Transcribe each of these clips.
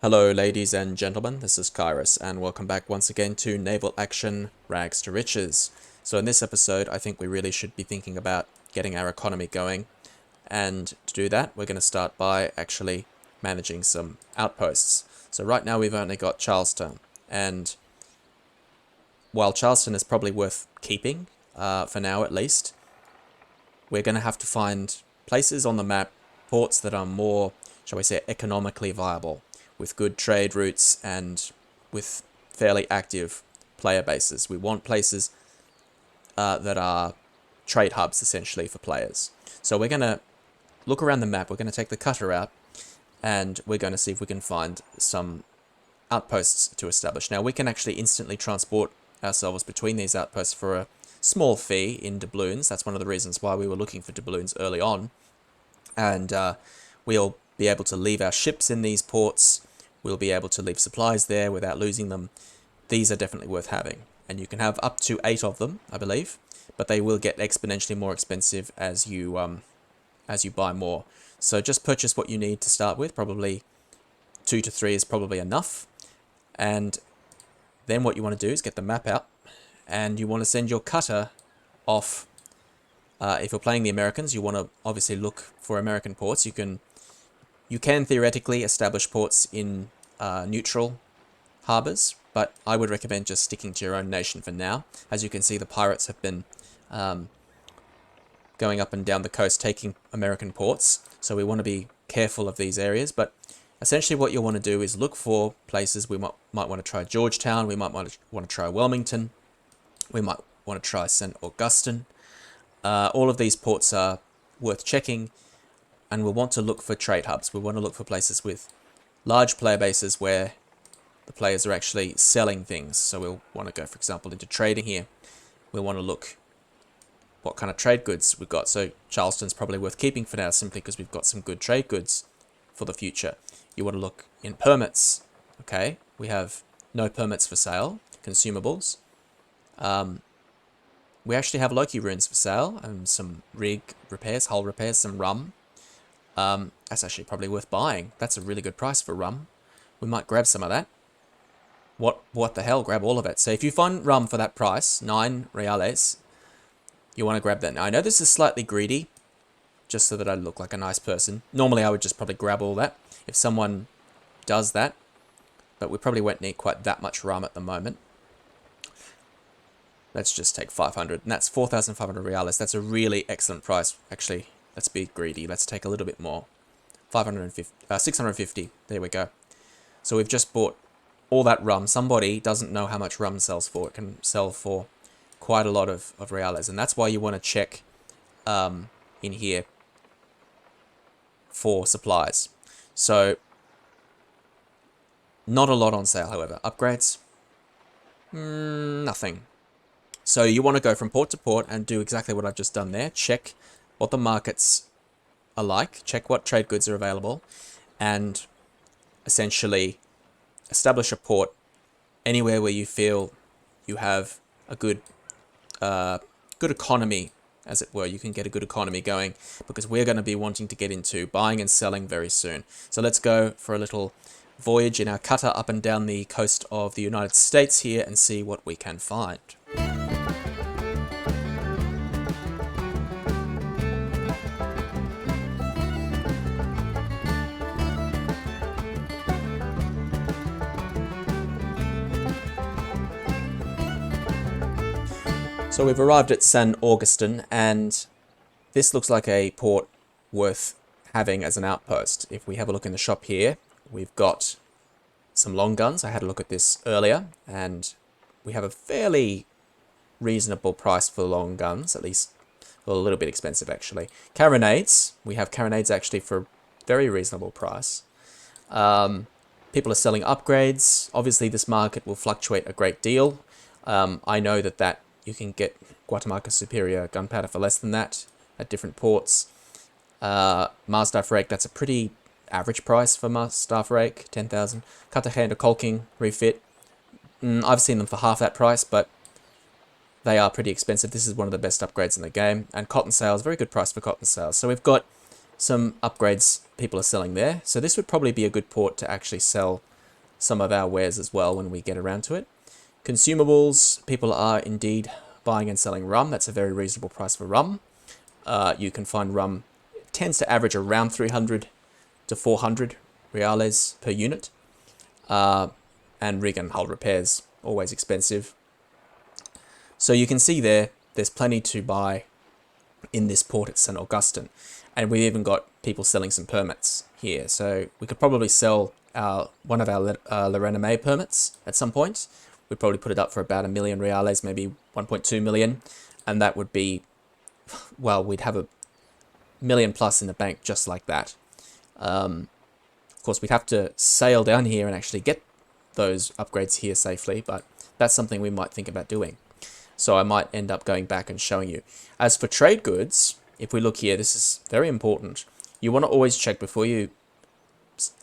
Hello ladies and gentlemen, this is KairoS and welcome back once again to Naval Action Rags to Riches. So in this episode I think we really should be thinking about getting our economy going, and to do that we're going to start by actually managing some outposts. So right now we've only got Charlestown, and while Charleston is probably worth keeping, for now at least, we're going to have to find places on the map, ports that are more, shall we say, economically viable, with good trade routes and with fairly active player bases. We want places that are trade hubs, essentially, for players. So we're going to look around the map, we're going to take the cutter out, and we're going to see if we can find some outposts to establish. Now, we can actually instantly transport ourselves between these outposts for a small fee in doubloons. That's one of the reasons why we were looking for doubloons early on. And we'll be able to leave our ships in these ports. We'll be able to leave supplies there without losing them. These are definitely worth having. And you can have up to 8 of them, I believe. But they will get exponentially more expensive as you buy more. So just purchase what you need to start with. Probably 2 to 3 is probably enough. And then what you want to do is get the map out. And you want to send your cutter off. If you're playing the Americans, you want to obviously look for American ports. You can theoretically establish ports in neutral harbors, but I would recommend just sticking to your own nation for now. As you can see, the pirates have been going up and down the coast, taking American ports. So we want to be careful of these areas. But essentially what you'll want to do is look for places. We might want to try Georgetown. We might want to try Wilmington. We might want to try St. Augustine. All of these ports are worth checking, and we'll want to look for trade hubs. We want to look for places with large player bases where the players are actually selling things. So we'll want to go, for example, into trading here. We'll want to look what kind of trade goods we've got. So Charleston's probably worth keeping for now, simply because we've got some good trade goods for the future. You want to look in permits. Okay, we have no permits for sale, consumables. We actually have Loki runes for sale and some rig repairs, hull repairs, some rum. That's actually probably worth buying. That's a really good price for rum. We might grab some of that. What the hell? Grab all of it. So if you find rum for that price, 9 reales, you want to grab that. Now, I know this is slightly greedy, just so that I look like a nice person. Normally, I would just probably grab all that if someone does that, but we probably won't need quite that much rum at the moment. Let's just take 500, and that's 4,500 reales. That's a really excellent price. Actually, let's be greedy. Let's take a little bit more. 650. There we go. So we've just bought all that rum. Somebody doesn't know how much rum sells for. It can sell for quite a lot of reales, and that's why you want to check in here for supplies. So not a lot on sale, however. Upgrades? Nothing. So you want to go from port to port and do exactly what I've just done there. Check what the markets are like. Check what trade goods are available. And essentially establish a port anywhere where you feel you have a good economy, as it were. You can get a good economy going, because we're going to be wanting to get into buying and selling very soon. So let's go for a little voyage in our cutter up and down the coast of the United States here and see what we can find. So we've arrived at San Augustine, and this looks like a port worth having as an outpost. If we have a look in the shop here, we've got some long guns. I had a look at this earlier, and we have a fairly reasonable price for long guns, at least a little bit expensive actually. Carronades, we have carronades actually for a very reasonable price. People are selling upgrades. Obviously this market will fluctuate a great deal. I know that you can get Guatemala Superior gunpowder for less than that at different ports. Mars Staff Rake, that's a pretty average price for Mars Staff Rake, 10,000. Cartagena caulking refit, I've seen them for half that price, but they are pretty expensive. This is one of the best upgrades in the game. And cotton sails, very good price for cotton sails. So we've got some upgrades people are selling there. So this would probably be a good port to actually sell some of our wares as well when we get around to it. Consumables, people are indeed buying and selling rum. That's a very reasonable price for rum. You can find rum tends to average around 300 to 400 reales per unit. And rig and hull repairs, always expensive. So you can see there's plenty to buy in this port at St. Augustine. And we've even got people selling some permits here. So we could probably sell one of our Le Renommée permits at some point. We'd probably put it up for about 1 million reales, maybe 1.2 million. And that would be, well, we'd have a million plus in the bank just like that. Of course, we'd have to sail down here and actually get those upgrades here safely, but that's something we might think about doing. So I might end up going back and showing you. As for trade goods, if we look here, this is very important. You want to always check before you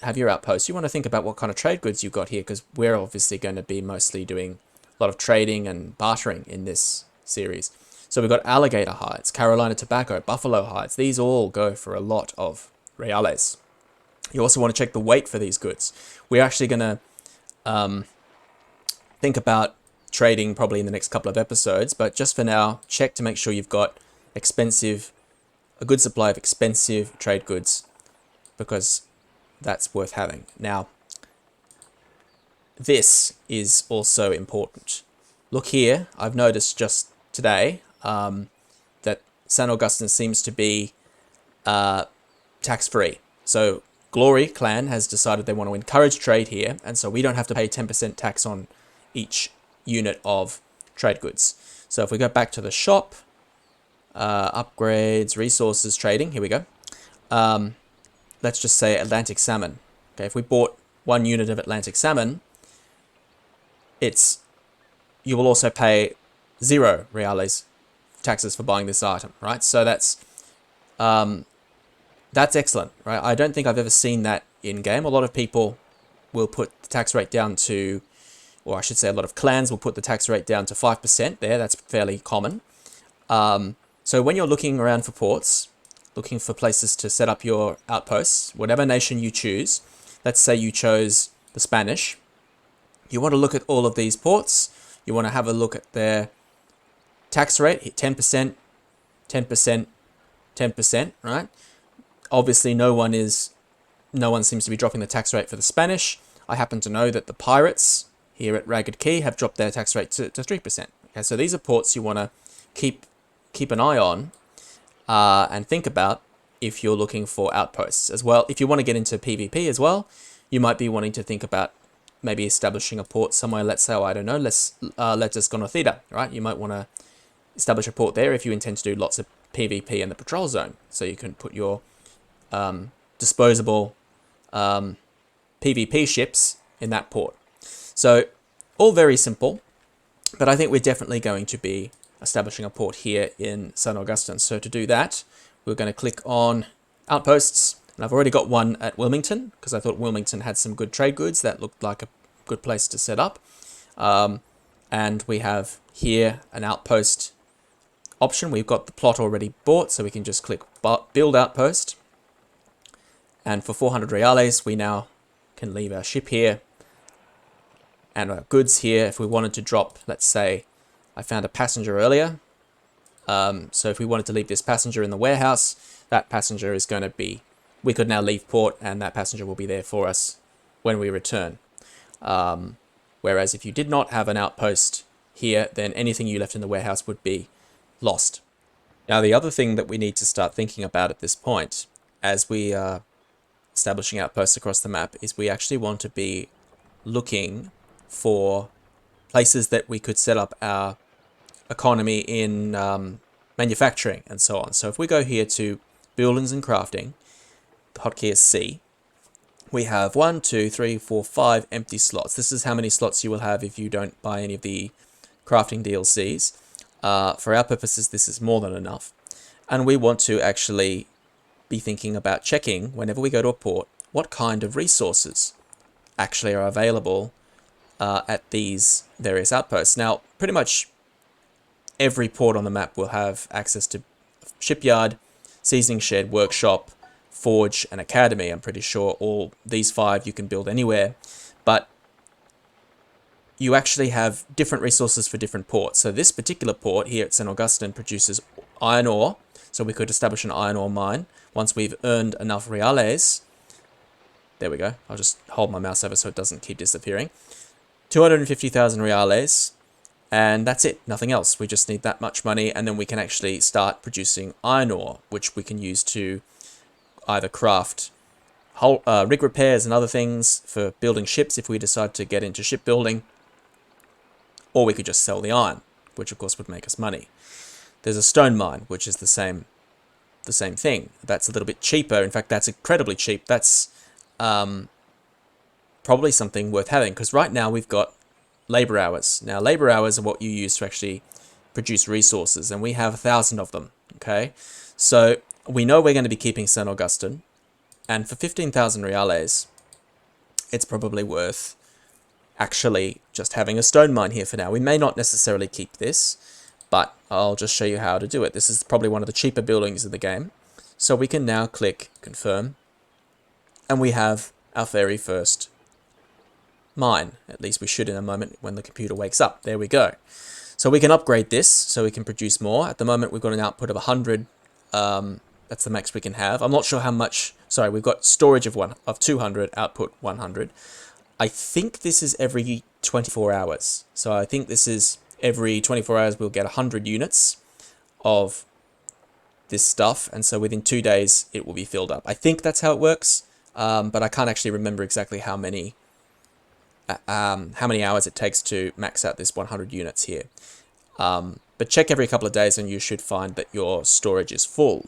have your outpost. You want to think about what kind of trade goods you've got here, because we're obviously going to be mostly doing a lot of trading and bartering in this series. So we've got alligator hides, Carolina tobacco, buffalo hides. These all go for a lot of reales. You also want to check the weight for these goods. We're actually going to think about trading probably in the next couple of episodes, but just for now, check to make sure you've got a good supply of expensive trade goods, because that's worth having. Now, this is also important. Look here, I've noticed just today that St. Augustine seems to be tax-free. So Glory clan has decided they want to encourage trade here, and so we don't have to pay 10% tax on each unit of trade goods. So if we go back to the shop, upgrades, resources, trading, here we go. Let's just say Atlantic salmon. Okay, if we bought 1 unit of Atlantic salmon, you will also pay 0 reales taxes for buying this item, right? So that's excellent, right? I don't think I've ever seen that in game. A lot of people will put the tax rate down to, or I should say a lot of clans will put the tax rate down to 5% there. That's fairly common. So when you're looking around for ports, looking for places to set up your outposts, whatever nation you choose, let's say you chose the Spanish, you want to look at all of these ports. You want to have a look at their tax rate, 10%, 10%, 10%, right? Obviously, no one seems to be dropping the tax rate for the Spanish. I happen to know that the pirates here at Ragged Key have dropped their tax rate to 3%. Okay, so these are ports you want to keep an eye on and think about if you're looking for outposts as well. If you want to get into PvP as well, you might be wanting to think about maybe establishing a port somewhere. Let's say, I don't know, let's Conocida, right? You might want to establish a port there if you intend to do lots of PvP in the patrol zone, so you can put your disposable PvP ships in that port. So all very simple, but I think we're definitely going to be establishing a port here in St. Augustine. So to do that, we're going to click on Outposts, and I've already got one at Wilmington because I thought Wilmington had some good trade goods that looked like a good place to set up. And we have here an outpost option. We've got the plot already bought, so we can just click Build Outpost. And for 400 reales, we now can leave our ship here and our goods here. If we wanted to drop, let's say, I found a passenger earlier. So if we wanted to leave this passenger in the warehouse, that passenger is going to be, we could now leave port and that passenger will be there for us when we return. Whereas if you did not have an outpost here, then anything you left in the warehouse would be lost. Now, the other thing that we need to start thinking about at this point, as we are establishing outposts across the map, is we actually want to be looking for places that we could set up our economy in manufacturing and so on. So if we go here to buildings and crafting, the hotkey is C, we have 1, 2, 3, 4, 5 empty slots. This is how many slots you will have if you don't buy any of the crafting DLCs. For our purposes, this is more than enough. And we want to actually be thinking about checking, whenever we go to a port, what kind of resources actually are available at these various outposts. Now, pretty much every port on the map will have access to shipyard, seasoning shed, workshop, forge, and academy. I'm pretty sure all these 5 you can build anywhere. But you actually have different resources for different ports. So this particular port here at St. Augustine produces iron ore. So we could establish an iron ore mine once we've earned enough reales. There we go. I'll just hold my mouse over so it doesn't keep disappearing. 250,000 reales. And that's it, nothing else. We just need that much money, and then we can actually start producing iron ore, which we can use to either craft rig repairs and other things for building ships if we decide to get into shipbuilding, or we could just sell the iron, which of course would make us money. There's a stone mine, which is the same thing. That's a little bit cheaper. In fact, that's incredibly cheap. That's probably something worth having, because right now we've got labor hours. Now, labor hours are what you use to actually produce resources, and we have 1,000 of them, okay? So we know we're going to be keeping St. Augustine, and for 15,000 reales, it's probably worth actually just having a stone mine here for now. We may not necessarily keep this, but I'll just show you how to do it. This is probably one of the cheaper buildings in the game. So we can now click confirm, and we have our very first mine. At least we should in a moment when the computer wakes up. There we go. So we can upgrade this so we can produce more. At the moment we've got an output of 100. That's the max we can have. I'm not sure how much. Sorry, we've got storage of 200, output 100. I think this is every 24 hours. So I think this is every 24 hours we'll get 100 units of this stuff, and so within 2 days it will be filled up. I think that's how it works, but I can't actually remember exactly how many hours it takes to max out this 100 units here. But check every couple of days and you should find that your storage is full.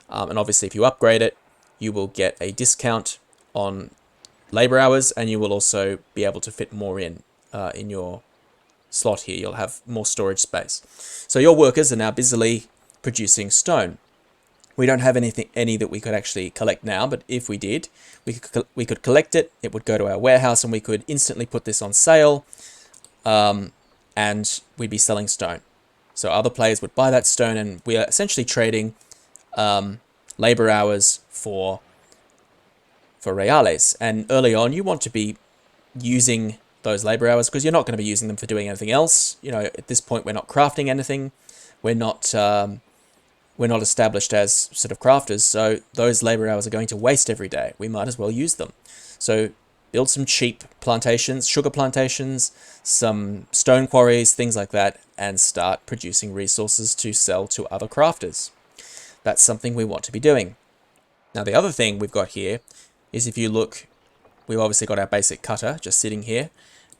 And obviously if you upgrade it, you will get a discount on labor hours, and you will also be able to fit more in your slot here. You'll have more storage space. So your workers are now busily producing stone. We don't have any that we could actually collect now, but if we did, we could collect it. It would go to our warehouse, and we could instantly put this on sale, and we'd be selling stone. So other players would buy that stone, and we are essentially trading labor hours for reales. And early on, you want to be using those labor hours because you're not going to be using them for doing anything else. You know, at this point, we're not crafting anything. We're not established as sort of crafters, so those labor hours are going to waste every day. We might as well use them. So build some cheap plantations, sugar plantations, some stone quarries, things like that, and start producing resources to sell to other crafters. That's something we want to be doing. Now, the other thing we've got here is, if you look, we've obviously got our basic cutter just sitting here,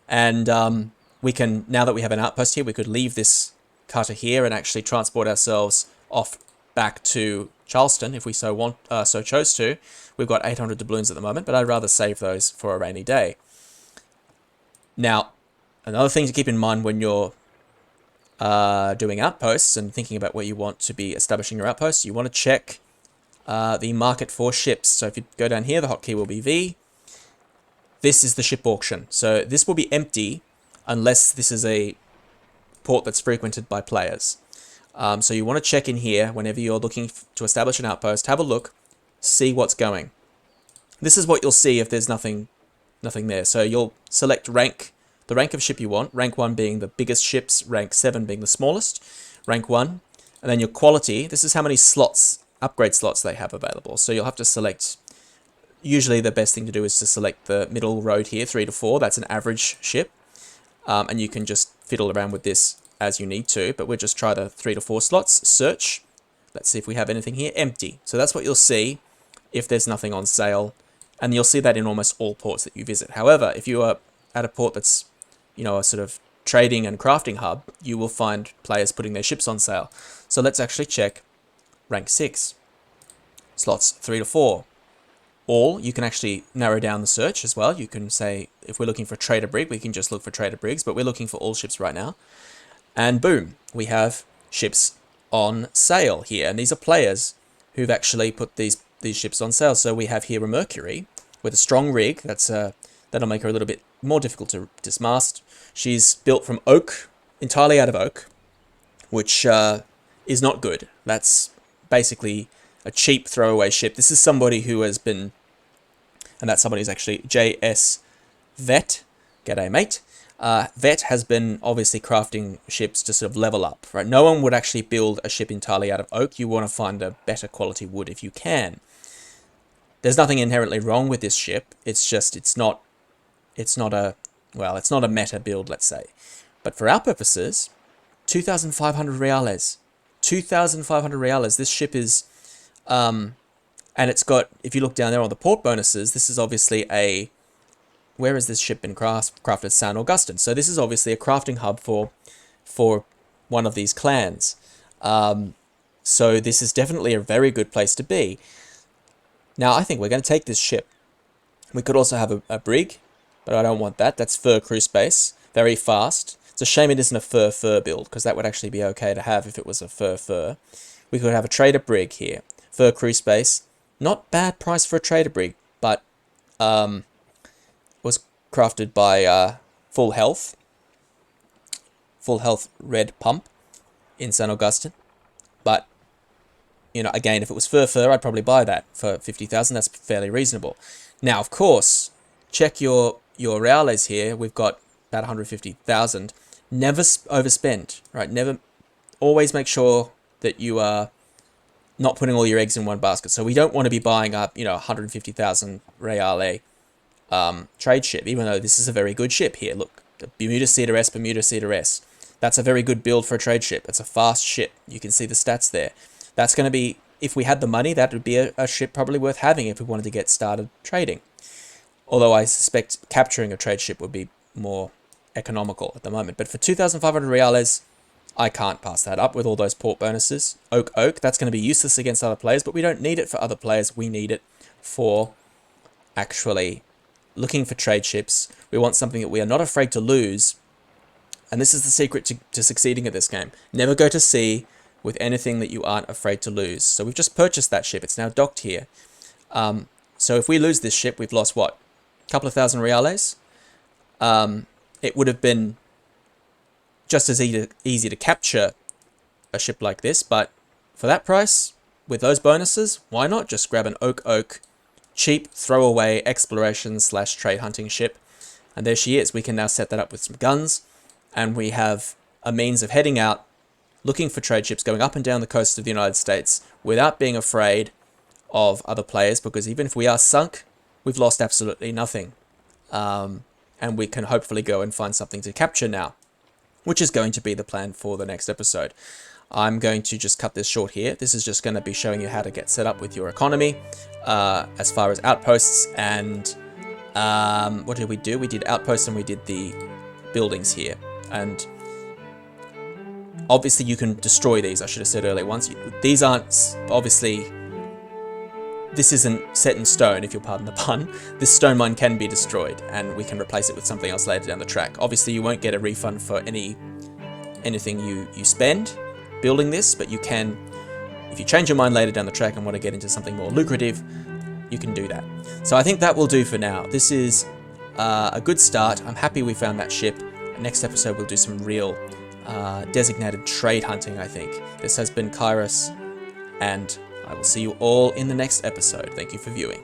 and we can, now that we have an outpost here, we could leave this cutter here and actually transport ourselves off back to Charleston if we so chose to. We've got 800 doubloons at the moment, but I'd rather save those for a rainy day. Now, another thing to keep in mind when you're doing outposts and thinking about where you want to be establishing your outposts, you want to check the market for ships. So if you go down here, the hotkey will be V. This is the ship auction. So this will be empty unless this is a port that's frequented by players. So you want to check in here whenever you're looking to establish an outpost. Have a look, see what's going. This is what you'll see if there's nothing there. So you'll select the rank of ship you want, rank 1 being the biggest ships, rank 7 being the smallest, rank 1, and then your quality. This is how many slots, upgrade slots they have available. So you'll have to select, usually the best thing to do is to select the middle road here, 3 to 4. That's an average ship. And you can just fiddle around with this as you need to, but we'll just try the 3 to 4 slots. Search. Let's see if we have anything here. Empty. So that's what you'll see if there's nothing on sale, and you'll see that in almost all ports that you visit. However, if you are at a port that's, you know, a sort of trading and crafting hub, you will find players putting their ships on sale. So let's actually check rank 6. Slots 3 to 4. All, you can actually narrow down the search as well. You can say, if we're looking for trader brig, we can just look for trader brigs, but we're looking for all ships right now. And boom, we have ships on sale here. And these are players who've actually put these ships on sale. So we have here a Mercury with a strong rig. That'll make her a little bit more difficult to dismast. She's built from oak, entirely out of oak, which is not good. That's basically a cheap throwaway ship. This is somebody who has been, and that somebody is actually JS Vet. G'day, mate. Vet has been obviously crafting ships to sort of level up, right? No one would actually build a ship entirely out of oak. You want to find a better quality wood if you can. There's nothing inherently wrong with this ship. It's just, it's not a meta build, let's say. But for our purposes, 2,500 reales. 2,500 reales. This ship is, and it's got, if you look down there on the port bonuses, this is obviously a, where has this ship been crafted? San Augustine. So this is obviously a crafting hub for one of these clans. So this is definitely a very good place to be. Now, I think we're going to take this ship. We could also have a brig, but I don't want that. That's fur crew space. Very fast. It's a shame it isn't a fur build, because that would actually be okay to have if it was a fur. We could have a trader brig here. Fur crew space. Not bad price for a trader brig, but was crafted by Full Health red pump in San Augustine. But, you know, again, if it was fur, I'd probably buy that for 50,000. That's fairly reasonable. Now, of course, check your reales here. We've got about 150,000. Never overspend, right? Never. Always make sure that you are not putting all your eggs in one basket. So we don't want to be buying up, 150,000 reale trade ship, even though this is a very good ship here. Look, the Bermuda Cedar S. That's a very good build for a trade ship. It's a fast ship. You can see the stats there. That's going to be, if we had the money, that would be a ship probably worth having if we wanted to get started trading. Although I suspect capturing a trade ship would be more economical at the moment. But for 2,500 reales, I can't pass that up with all those port bonuses. Oak, that's going to be useless against other players, but we don't need it for other players. We need it for actually looking for trade ships. We want something that we are not afraid to lose. And this is the secret to succeeding at this game. Never go to sea with anything that you aren't afraid to lose. So we've just purchased that ship. It's now docked here. So if we lose this ship, we've lost what? A couple of thousand reales? It would have been just as easy to capture a ship like this, but for that price, with those bonuses, why not just grab an oak, cheap throwaway exploration/trade hunting ship? And there she is. We can now set that up with some guns, and we have a means of heading out, looking for trade ships, going up and down the coast of the United States without being afraid of other players, because even if we are sunk, we've lost absolutely nothing. And we can hopefully go and find something to capture now, which is going to be the plan for the next episode. I'm going to just cut this short here. This is just going to be showing you how to get set up with your economy as far as outposts and what did we do? We did outposts and we did the buildings here. And obviously you can destroy these. I should have said earlier once. These aren't, obviously, this isn't set in stone, if you'll pardon the pun. This stone mine can be destroyed, and we can replace it with something else later down the track. Obviously, you won't get a refund for anything you spend building this, but you can, if you change your mind later down the track and want to get into something more lucrative, you can do that. So I think that will do for now. This is a good start. I'm happy we found that ship. Next episode, we'll do some real designated trade hunting, I think. This has been KairoS, and I will see you all in the next episode. Thank you for viewing.